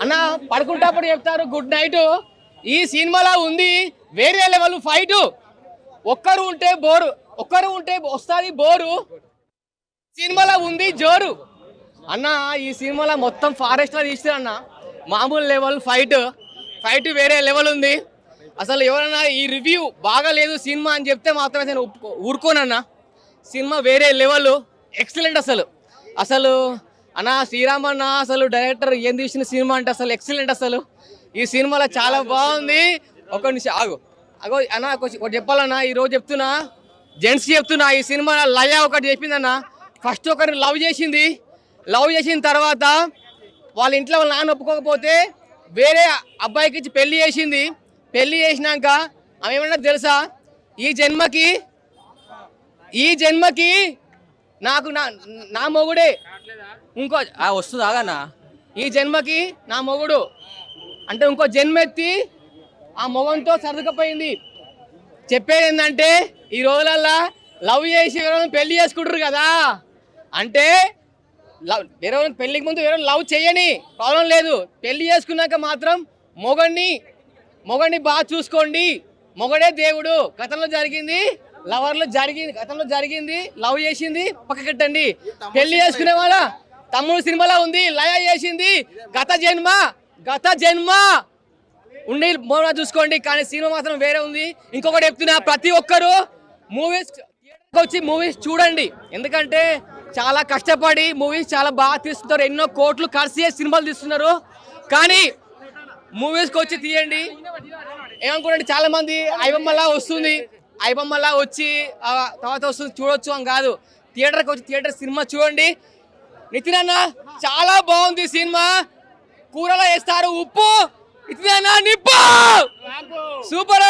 అన్న పడుకుంటప్పుడు చెప్తారు good night. ఈ సినిమాలో ఉంది వేరే లెవెల్ ఫైట్. ఒక్కరు ఉంటే బోరు, ఒక్కరు ఉంటే వస్తుంది బోరు. సినిమాలో ఉంది జోరు అన్న. ఈ సినిమాలో మొత్తం ఫారెస్ట్ లో తీస్తారు అన్న. మామూలు లెవెల్ ఫైట్ వేరే లెవెల్ ఉంది. అసలు ఎవరైనా ఈ రివ్యూ బాగాలేదు సినిమా అని చెప్తే మాత్రమే నేను ఊరుకోనన్నా. సినిమా వేరే లెవెల్, ఎక్సలెంట్. అసలు అన్న శ్రీరామ్ అన్న అసలు డైరెక్టర్ ఏం తీసిన సినిమా అంటే అసలు ఎక్సలెంట్. అసలు ఈ సినిమాలో చాలా బాగుంది. ఒక నిమిషం ఆగు అగో అన్న, ఒకటి చెప్పాలన్నా. ఈరోజు చెప్తున్నా, జెంట్స్ చెప్తున్నా, ఈ సినిమా లయ ఒకటి చెప్పిందన్న. ఫస్ట్ ఒకరిని లవ్ చేసిన తర్వాత వాళ్ళ ఇంట్లో వాళ్ళ నాన్న ఒప్పుకోకపోతే వేరే అబ్బాయికి ఇచ్చి పెళ్లి చేసినాక ఆమె ఏమన్నా తెలుసా, ఈ జన్మకి నాకు నా మొగుడే ఇంకో వస్తుంది ఆగన్నా. ఈ జన్మకి నా మొగుడు అంటే ఇంకో జన్మెత్తి ఆ మొగంతో సర్దుకపోయింది. చెప్పేది ఏంటంటే ఈ రోజులల్లా లవ్ చేసి పెళ్లి చేసుకుంటారు కదా. అంటే వేరే పెళ్లికి ముందు వేరే లవ్ చేయని ప్రాబ్లం లేదు. పెళ్లి చేసుకున్నాక మాత్రం మొగడిని బాగా చూసుకోండి. మొగడే దేవుడు. గతంలో జరిగింది లవ్ చేసింది పక్కకెట్టండి. పెళ్లి చేసుకునే వాళ్ళ తమ్ముడు సినిమాలో ఉంది లయ చేసింది గత జన్మ ఉండి మోనా చూసుకోండి. కానీ సినిమా మాత్రం వేరే ఉంది. ఇంకొకటి చెప్తున్నా, ప్రతి ఒక్కరు మూవీస్ చూడండి. ఎందుకంటే చాలా కష్టపడి మూవీస్ చాలా బాగా తీస్తున్నారు. ఎన్నో కోట్లు ఖర్చు చేసి సినిమాలు తీస్తున్నారు. కానీ మూవీస్కి వచ్చి తీయండి. ఏమనుకోండి, చాలా మంది ఐబొమ్మలా వచ్చి తర్వాత వస్తుంది చూడొచ్చు అని కాదు. థియేటర్కి వచ్చి థియేటర్ సినిమా చూడండి. నితిన్ అన్న చాలా బాగుంది సినిమా. కూరలో వేస్తారు ఉప్పు, నితిన్ అన్న నిప్పు. Super,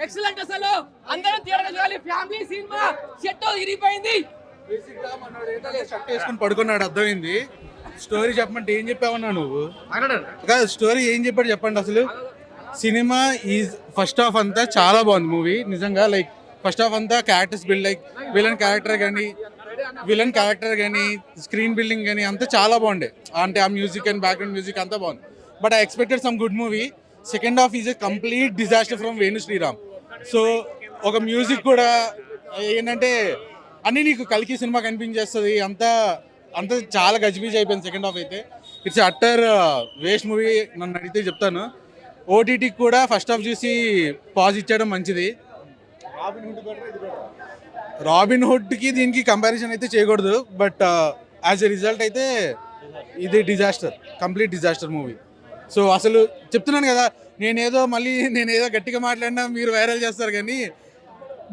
excellent. అసలు అందరూ థియేటర్ చూడాలి. Family cinema. సెట్ ఇరిగిపోయింది. షర్ట్ వేసుకుని పడుకున్నాడు, అర్థమైంది. స్టోరీ చెప్పమంటే ఏం చెప్పావన్నా నువ్వు? స్టోరీ ఏం చెప్పాడు చెప్పండి. అసలు సినిమా ఈజ్ ఫస్ట్ హాఫ్ అంతా చాలా బాగుంది మూవీ నిజంగా. లైక్ ఫస్ట్ హాఫ్ అంతా characters build, like villain character కానీ స్క్రీన్ బిల్డింగ్ కానీ అంతా చాలా బాగుండే. అంటే ఆ మ్యూజిక్ అండ్ బ్యాక్గ్రౌండ్ మ్యూజిక్ అంతా బాగుంది. But I expected some good movie. Second half is a complete disaster from Venu Sriram. So ఒక మ్యూజిక్ కూడా ఏంటంటే అన్నీ నీకు కలికి సినిమా కనిపించేస్తుంది. అంతా చాలా గజిబిజి అయిపోయింది సెకండ్ హాఫ్ అయితే. ఇట్స్ అట్టర్ వేస్ట్ మూవీ నన్ను అడిగితే చెప్తాను. ఓటీటీకి కూడా ఫస్ట్ హాఫ్ చూసి పాజ్ ఇచ్చడం మంచిది. రాబిన్ హుడ్కి దీనికి కంపారిజన్ అయితే చేయకూడదు. బట్ యాజ్ ఎ రిజల్ట్ అయితే ఇది కంప్లీట్ డిజాస్టర్ మూవీ. సో అసలు చెప్తున్నాను కదా, నేనేదో గట్టిగా మాట్లాడినా మీరు వైరల్ చేస్తారు, కానీ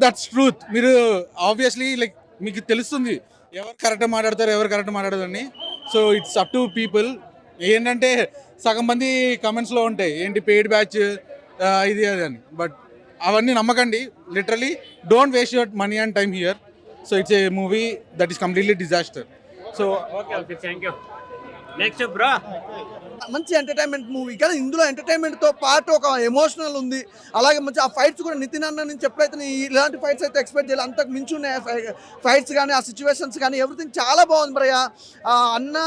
దట్స్ ట్రూత్. మీరు ఆబ్వియస్లీ లైక్ మీకు తెలుస్తుంది ఎవరు కరెక్ట్గా మాట్లాడతారు, ఎవరు కరెక్ట్ మాట్లాడదని. So it's up to people. ఏంటంటే సగం మంది కమెంట్స్లో ఉంటాయి ఏంటి పెయిడ్ బ్యాచ్ ఇది అది అని. బట్ అవన్నీ నమ్మకండి. Literally don't waste your money and time here. So it's a movie that is completely disaster. So next bro, మంచి ఎంటర్టైన్మెంట్ మూవీ. కానీ ఇందులో ఎంటర్టైన్మెంట్తో పాటు ఒక ఎమోషనల్ ఉంది. అలాగే మంచి ఆ ఫైట్స్ కూడా నితిన్ అన్న నుంచి ఎప్పుడైతే ఇలాంటి ఫైట్స్ అయితే ఎక్స్పెక్ట్ చేయాలి, అంతకు మించి ఉన్నాయి ఫైట్స్ కానీ ఆ సిచ్యువేషన్స్ కానీ ఎవ్రీథింగ్ చాలా బాగుంది భయ్య. అన్న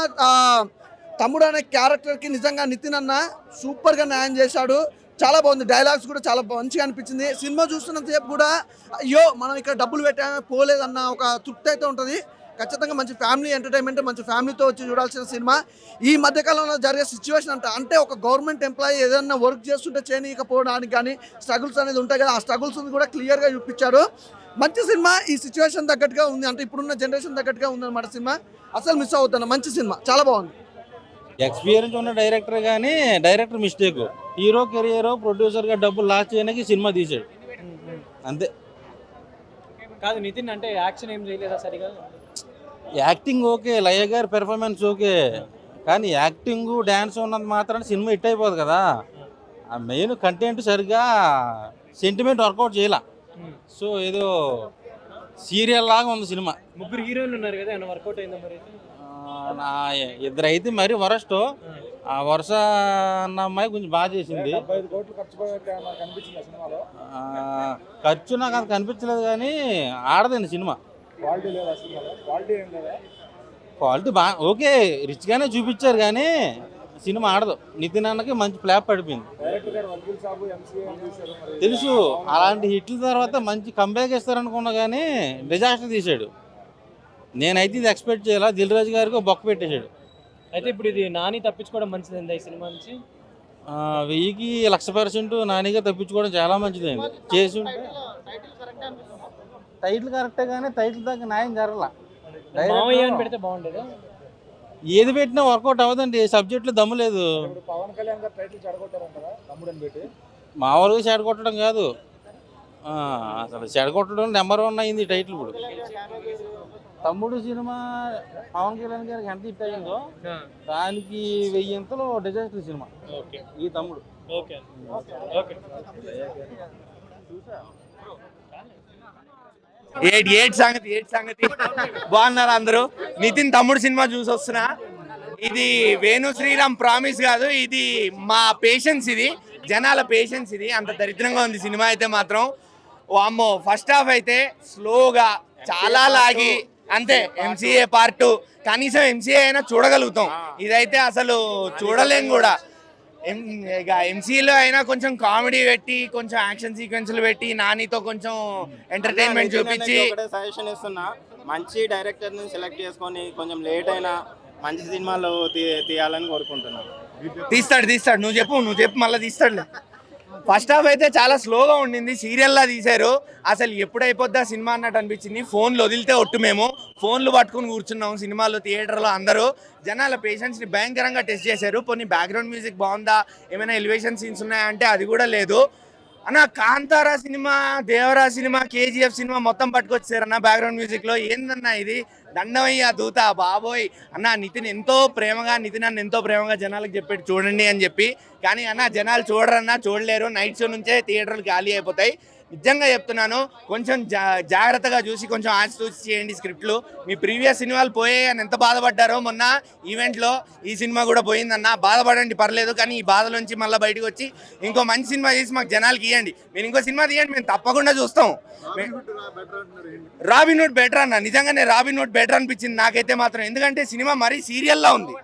తమ్ముడు అనే క్యారెక్టర్కి నిజంగా నితిన్ అన్న సూపర్గా న్యాయం చేశాడు. చాలా బాగుంది. డైలాగ్స్ కూడా చాలా మంచిగా అనిపించింది. సినిమా చూస్తున్నంతసేపు కూడా అయ్యో మనం ఇక్కడ డబ్బులు పెట్టామే పోలేదన్న ఒక తృప్తి అయితే ఉంటుంది. ఖచ్చితంగా మంచి ఫ్యామిలీ ఎంటర్టైన్మెంట్, మంచి ఫ్యామిలీతో వచ్చి చూడాల్సిన సినిమా. ఈ మధ్యకాలంలో జరిగే సిచ్యువేషన్ అంటే ఒక గవర్నమెంట్ ఎంప్లాయీ ఏదైనా వర్క్ చేస్తుంటే చేయకపోవడానికి కానీ స్ట్రగుల్స్ అనేది ఉంటాయి కదా, ఆ స్ట్రగుల్స్ కూడా క్లియర్గా చూపించారు. మంచి సినిమా. ఈ సిచ్యువేషన్ తగ్గట్టుగా ఉంది, అంటే ఇప్పుడున్న జనరేషన్ తగ్గట్టుగా ఉందన్నమాట సినిమా. అసలు మిస్ అవుతాను. మంచి సినిమా, చాలా బాగుంది. ఎక్స్పీరియన్స్ ఉన్న డైరెక్టర్ కానీ డైరెక్టర్ మిస్టేక్. హీరో కెరియర్ ప్రొడ్యూసర్గా డబ్బులు లాస్ చేయడానికి సినిమా తీసాడు అంతే. కాదు నితిన్ అంటే యాక్షన్ ఏం చేయలేదా సరిగా? యాక్టింగ్ ఓకే, లయ గారి పెర్ఫార్మెన్స్ ఓకే, కానీ యాక్టింగ్ డ్యాన్స్ ఉన్నది మాత్రం సినిమా హిట్ అయిపోదు కదా. ఆ మెయిన్ కంటెంట్ సరిగ్గా సెంటిమెంట్ వర్కౌట్ చేయాల. సో ఏదో సీరియల్ లాగా ఉంది సినిమా. ముగ్గురు హీరోయిన్లు ఉన్నారు కదా, ఏమైనా వర్కౌట్ అయిందా మరి? ఇద్దరు అయితే మరి వరస్ట్. ఆ వరుస అన్న అమ్మాయి కొంచెం బాగా చేసింది. ఖర్చు నాకు అంత కనిపించలేదు, కానీ ఆడదండి సినిమా. క్వాలిటీ బాగా ఓకే, రిచ్గానే చూపించారు, కానీ సినిమా ఆడదు. నితిన్ అన్నకి మంచి ఫ్లాప్ పడిపోయింది. తెలుసు అలాంటి హిట్ల తర్వాత మంచి కంబ్యాక్ ఇస్తారనుకున్నా కానీ డిజాస్టర్ తీసాడు. నేనైతే ఇది ఎక్స్పెక్ట్ చేయాలా. దిల్ రాజు గారికి ఒక బొక్క పెట్టేశాడు. అయితే ఇప్పుడు ఇది నాని తప్పించుకోవడం మంచిదండి ఈ సినిమా నుంచి. 1000కి 1,00,000% నానిగా తప్పించుకోవడం చాలా మంచిదండి. చేసి ఉంటే టైటిల్ కరెక్టే కానీ టైటిల్ దగ్గర న్యాయం జరగల. మామయ్య అని పెడితే బాగుండేదా? ఏది పెట్టినా వర్కౌట్ అవ్వదండి. సబ్జెక్ట్లో దమ్ము లేదు. పవన్ కళ్యాణ్ గారు టైటిల్ చెడగొట్టారంటారా తమ్ముడని పెట్టి? మామూలుగా చెడగొట్టడం కాదు, అసలు చెడగొట్టడం నెంబర్ 1 అయింది టైటిల్. ఇప్పుడు తమ్ముడు సినిమా పవన్ కళ్యాణ్ గారికి ఎంత హిట్ అయ్యిందో దానికి 1000 డిజాస్టర్ సినిమా ఈ తమ్ముడు. Okay okay. ఏడ్ సంగతి బాగున్నారు అందరూ. నితిన్ తమ్ముడు సినిమా చూసి వస్తున్నా. ఇది వేణు శ్రీరామ్ ప్రామిస్ కాదు, ఇది మా పేషెన్స్, ఇది జనాల పేషెన్స్. ఇది అంత దరిద్రంగా ఉంది సినిమా అయితే మాత్రం. అమ్మో ఫస్ట్ హాఫ్ అయితే స్లోగా చాలా లాగి అంతే. ఎంసీఏ పార్ట్ 2 కనీసం ఎంసీఏ అయినా చూడగలుగుతాం, ఇదైతే అసలు చూడలేం కూడా. ఇక ఎంసీలో అయినా కొంచెం కామెడీ పెట్టి కొంచెం యాక్షన్ సీక్వెన్స్లు పెట్టి నానితో కొంచెం ఎంటర్టైన్మెంట్ చూపించి సజెషన్ ఇస్తున్నా. మంచి డైరెక్టర్ని సెలెక్ట్ చేసుకొని కొంచెం లేట్ అయినా మంచి సినిమాలు తీయాలని కోరుకుంటున్నాను. తీస్తాడు. నువ్వు చెప్పు మళ్ళీ తీస్తాడులే. ఫస్ట్ హాఫ్ అయితే చాలా స్లోగా ఉండింది, సీరియల్లా తీశారు. అసలు ఎప్పుడు అయిపోద్దా సినిమా అన్నట్టు అనిపించింది. ఫోన్లు వదిలితే ఒట్టు, మేము ఫోన్లు పట్టుకుని కూర్చున్నాం సినిమాలో. థియేటర్లో అందరూ జనాల పేషెన్స్ని భయంకరంగా టెస్ట్ చేశారు. కొన్ని బ్యాక్గ్రౌండ్ మ్యూజిక్ బాగుందా, ఏమైనా ఎలివేషన్ సీన్స్ ఉన్నాయా అంటే అది కూడా లేదు అన్న. Kantara cinema, Devara cinema, KGF cinema మొత్తం పట్టుకొచ్చారు అన్న బ్యాక్గ్రౌండ్ మ్యూజిక్లో. ఏందన్నా ఇది, దండమయ్య దూత బాబోయ్ అన్న. నితిన్ ఎంతో ప్రేమగా జనాలకు చెప్పాడు చూడండి అని చెప్పి. కానీ అన్న జనాలు చూడరన్నా, చూడలేరు. నైట్ షో నుంచే థియేటర్లు ఖాళీ అయిపోతాయి. నిజంగా చెప్తున్నాను, కొంచెం జాగ్రత్తగా చూసి కొంచెం ఆచితూచి చేయండి స్క్రిప్ట్లు. మీ ప్రీవియస్ సినిమాలు పోయాయి అని ఎంత బాధపడ్డారో మొన్న ఈవెంట్లో, ఈ సినిమా కూడా పోయిందన్న. బాధపడండి పర్లేదు, కానీ ఈ బాధ నుంచి మళ్ళీ బయటకు వచ్చి ఇంకో మంచి సినిమా తీసి మాకు జనాలకి ఇవ్వండి. మీరు ఇంకో సినిమా తీయండి, మేము తప్పకుండా చూస్తాం. రాబిన్హుడ్ బెటర్ అన్న, నిజంగానే రాబిన్హుడ్ బెటర్ అనిపించింది నాకైతే మాత్రం. ఎందుకంటే సినిమా మరీ సీరియల్లా ఉంది.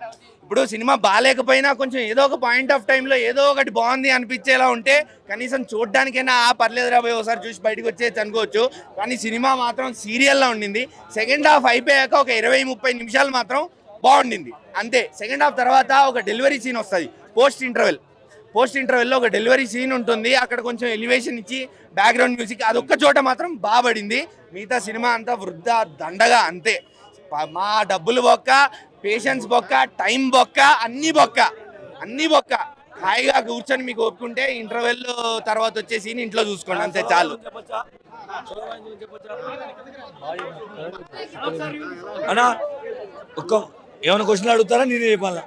ఇప్పుడు సినిమా బాగాలేకపోయినా కొంచెం ఏదో ఒక పాయింట్ ఆఫ్ టైంలో ఏదో ఒకటి బాగుంది అనిపించేలా ఉంటే కనీసం చూడడానికైనా పర్లేదు రాబోయే ఒకసారి చూసి బయటకు వచ్చేది అనుకోవచ్చు. కానీ సినిమా మాత్రం సీరియల్లా ఉండింది. సెకండ్ హాఫ్ అయిపోయాక ఒక 20-30 నిమిషాలు మాత్రం బాగుండింది అంతే. సెకండ్ హాఫ్ తర్వాత ఒక డెలివరీ సీన్ వస్తుంది పోస్ట్ ఇంటర్వెల్లో ఒక డెలివరీ సీన్ ఉంటుంది. అక్కడ కొంచెం ఎలివేషన్ ఇచ్చి బ్యాక్గ్రౌండ్ మ్యూజిక్ అదొక్క చోట మాత్రం బాగా పడింది. మిగతా సినిమా అంతా వృద్ధ దండగా అంతే. మా డబ్బులు బొక్క, పేషెన్స్ బొక్క, టైం బొక్క, అన్నీ బొక్క. హాయిగా కూర్చొని మీకు ఒప్పుకుంటే ఇంటర్వెల్ తర్వాత వచ్చే సీన్ ఇంట్లో చూసుకోండి అంతే చాలు. అన్నా ఏమైనా క్వశ్చన్ అడుగుతారా? నేనే చెప్పాలా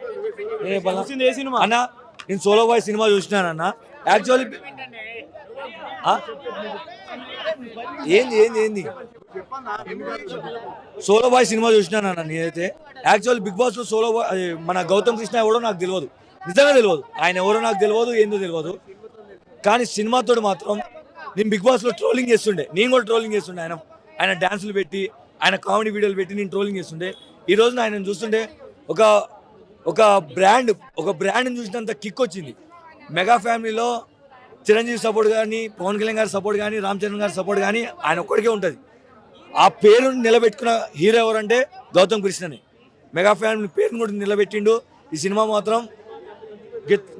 అన్న? నేను సోలో బాయ్ సినిమా చూసినానన్న. యాక్చువల్లీ ఏంది సోలో బాయ్ సినిమా చూసినానన్న నేనైతే. యాక్చువల్లీ బిగ్ బాస్లో సోలో బాయ్ మన గౌతమ్ కృష్ణ ఎవడో నాకు తెలియదు, నిజంగా తెలియదు. ఆయన ఎవరో నాకు తెలియదు, ఏందో తెలియదు. కానీ సినిమాతో మాత్రం నేను బిగ్ బాస్లో ట్రోలింగ్ చేస్తుండే, నేను కూడా ట్రోలింగ్ చేస్తుండే. ఆయన డ్యాన్సులు పెట్టి, ఆయన కామెడీ వీడియోలు పెట్టి నేను ట్రోలింగ్ చేస్తుండే. ఈ రోజున ఆయన చూస్తుంటే ఒక బ్రాండ్ని చూసినంత కిక్ వచ్చింది. మెగా ఫ్యామిలీలో చిరంజీవి సపోర్ట్ కానీ, పవన్ కళ్యాణ్ గారి సపోర్ట్ కానీ, రామ్ చరణ్ గారి సపోర్ట్ కానీ ఆయన ఒక్కడికే ఉంటుంది. ఆ పేరుని నిలబెట్టుకున్న హీరో ఎవరంటే గౌతమ్ కృష్ణని. మెగా ఫ్యామిలీ పేరుని కూడా నిలబెట్టిండు. ఈ సినిమా మాత్రం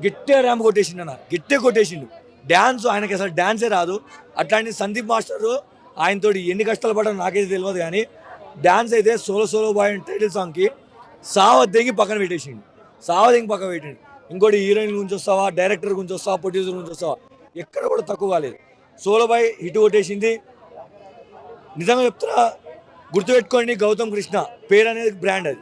గట్టిగా ర్యాంప్ కొట్టేసిండు. డ్యాన్స్ ఆయనకి అసలు డ్యాన్సే రాదు. అట్లాంటి సందీప్ మాస్టరు ఆయనతో ఎన్ని కష్టాలు పడ్డారో నాకైతే తెలియదు. కానీ డ్యాన్స్ అయితే సోలో బాయ్ టైటిల్ సాంగ్కి సావద్దెంగి పక్కన పెట్టేసిండు. ఇంకోటి హీరోయిన్ గురించి వస్తావా, డైరెక్టర్ గురించి వస్తావా, ప్రొడ్యూసర్ గురించి వస్తావా, ఎక్కడ కూడా తక్కువ కాలేదు. సోలో బాయ్ హిట్ కొట్టేసింది. నిజంగా చెప్తున్నా, గుర్తుపెట్టుకోండి, గౌతమ్ కృష్ణ పేరు అనేది బ్రాండ్ అది.